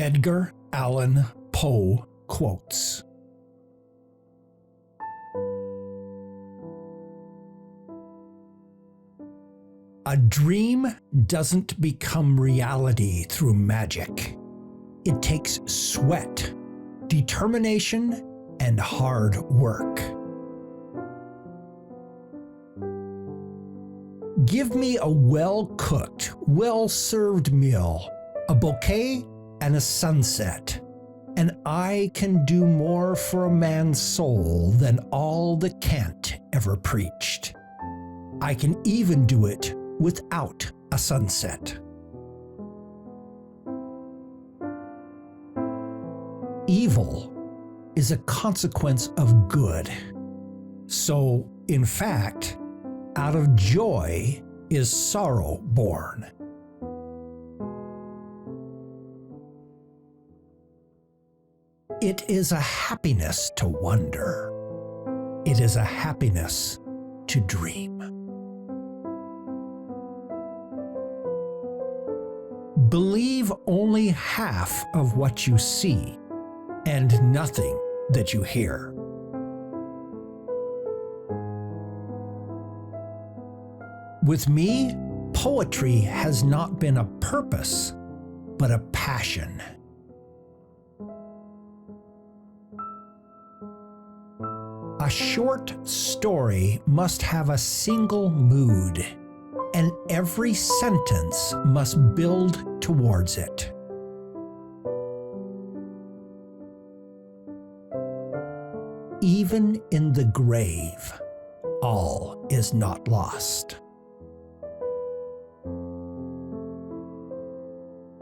Edgar Allan Poe Quotes. A dream doesn't become reality through magic. It takes sweat, determination, and hard work. Give me a well-cooked, well-served meal, a bouquet, and a sunset, and I can do more for a man's soul than all the cant ever preached. I can even do it without a sunset. Evil is a consequence of good. So, in fact, out of joy is sorrow born. It is a happiness to wonder. It is a happiness to dream. Believe only half of what you see and nothing that you hear. With me, poetry has not been a purpose, but a passion. A short story must have a single mood, and every sentence must build towards it. Even in the grave, all is not lost.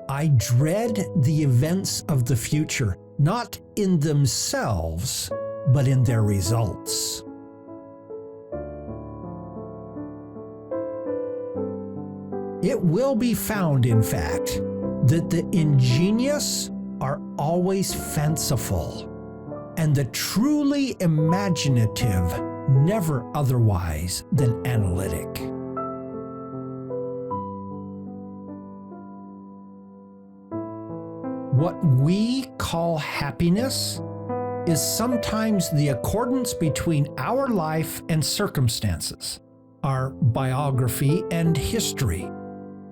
I dread the events of the future, not in themselves, but in their results. It will be found, in fact, that the ingenious are always fanciful, and the truly imaginative never otherwise than analytic. What we call happiness is sometimes the accordance between our life and circumstances, our biography and history,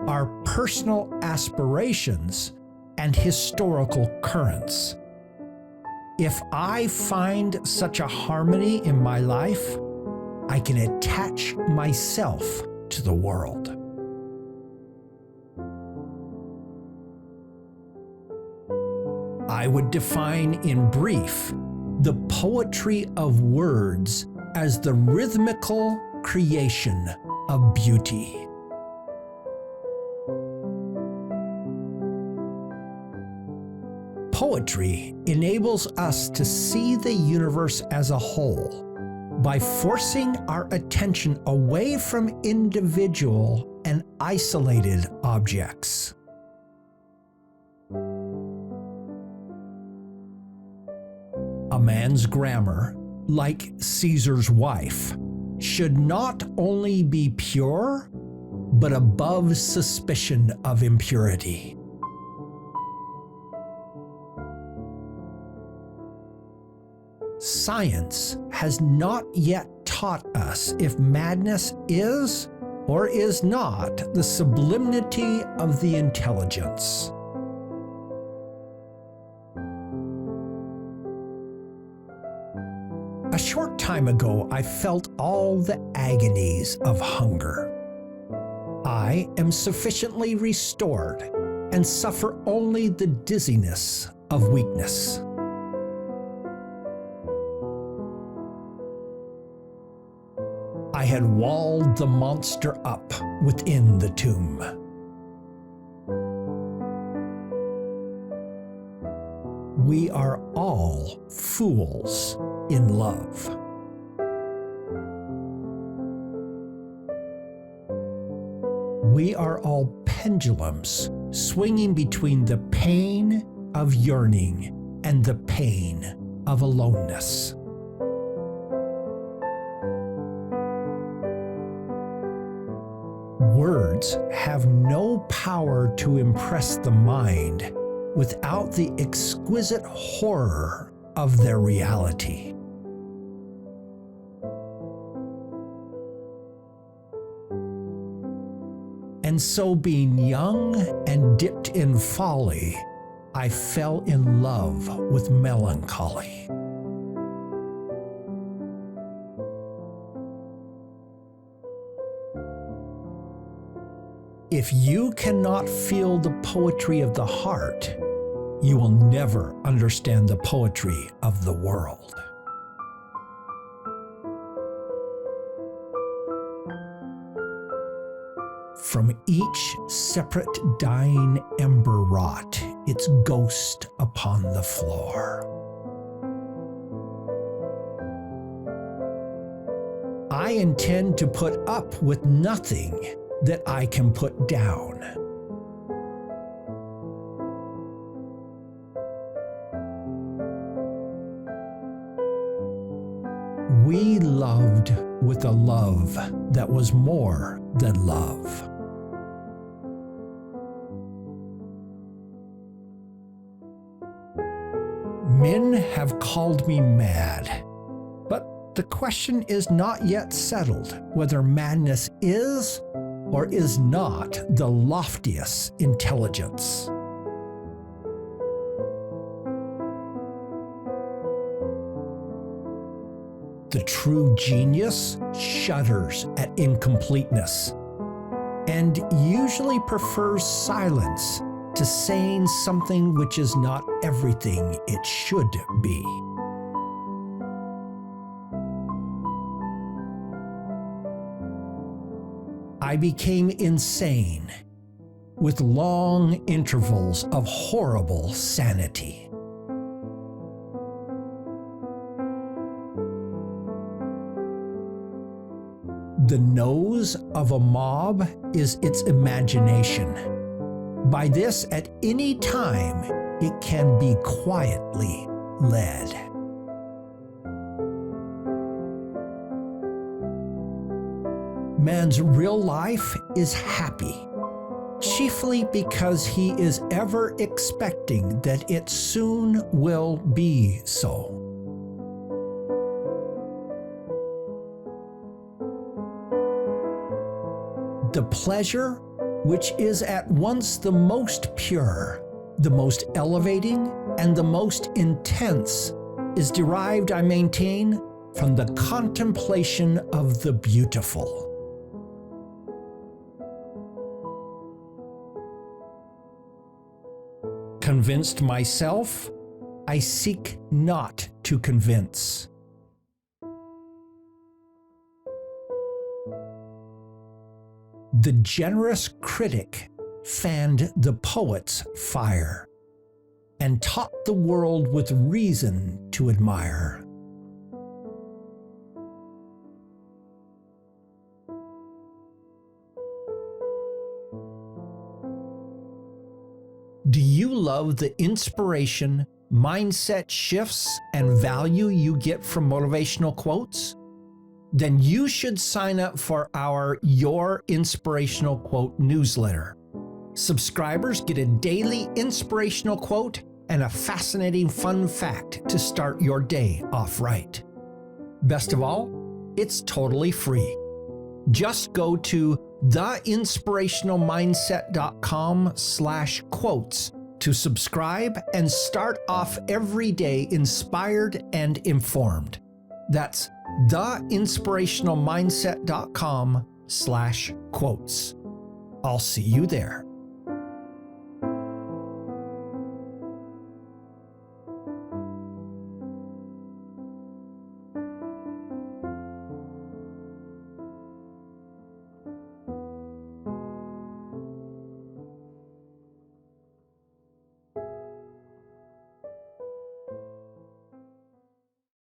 our personal aspirations and historical currents. If I find such a harmony in my life, I can attach myself to the world. I would define in brief the poetry of words as the rhythmical creation of beauty. Poetry enables us to see the universe as a whole by forcing our attention away from individual and isolated objects. A man's grammar, like Caesar's wife, should not only be pure, but above suspicion of impurity. Science has not yet taught us if madness is or is not the sublimity of the intelligence. A short time ago, I felt all the agonies of hunger. I am sufficiently restored and suffer only the dizziness of weakness. I had walled the monster up within the tomb. We are all fools in love. We are all pendulums swinging between the pain of yearning and the pain of aloneness. Words have no power to impress the mind without the exquisite horror of their reality. And so, being young and dipped in folly, I fell in love with melancholy. If you cannot feel the poetry of the heart, you will never understand the poetry of the world. From each separate dying ember rot its ghost upon the floor. I intend to put up with nothing that I can put down. We loved with a love that was more than love. Men have called me mad, but the question is not yet settled whether madness is or is not the loftiest intelligence. The true genius shudders at incompleteness and usually prefers silence to saying something which is not everything it should be. I became insane with long intervals of horrible sanity. The nose of a mob is its imagination. By this, at any time, it can be quietly led. Man's real life is happy, chiefly because he is ever expecting that it soon will be so. The pleasure, which is at once the most pure, the most elevating, and the most intense, is derived, I maintain, from the contemplation of the beautiful. Convinced myself, I seek not to convince. The generous critic fanned the poet's fire and taught the world with reason to admire. Do you love the inspiration, mindset shifts, and value you get from motivational quotes? Then you should sign up for our Your Inspirational Quote newsletter. Subscribers get a daily inspirational quote and a fascinating fun fact to start your day off right. Best of all, it's totally free. Just go to theinspirationalmindset.com/quotes to subscribe and start off every day inspired and informed. That's theinspirationalmindset.com/quotes. I'll see you there.